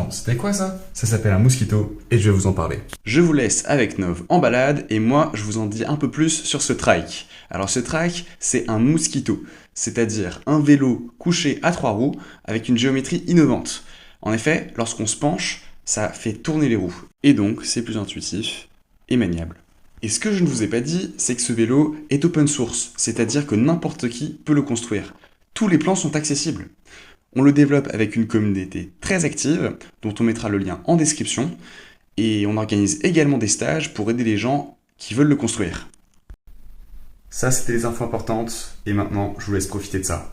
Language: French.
attends, c'était quoi ça? Ça s'appelle un moskito et je vais vous en parler. Je vous laisse avec Nov en balade et moi je vous en dis un peu plus sur ce trike. Alors ce trike, c'est un moskito, c'est-à-dire un vélo couché à 3 roues avec une géométrie innovante. En effet, lorsqu'on se penche, ça fait tourner les roues et donc c'est plus intuitif et maniable. Et ce que je ne vous ai pas dit, c'est que ce vélo est open source, c'est-à-dire que n'importe qui peut le construire. Tous les plans sont accessibles. On le développe avec une communauté très active, dont on mettra le lien en description, et on organise également des stages pour aider les gens qui veulent le construire. Ça, c'était les infos importantes, et maintenant, je vous laisse profiter de ça.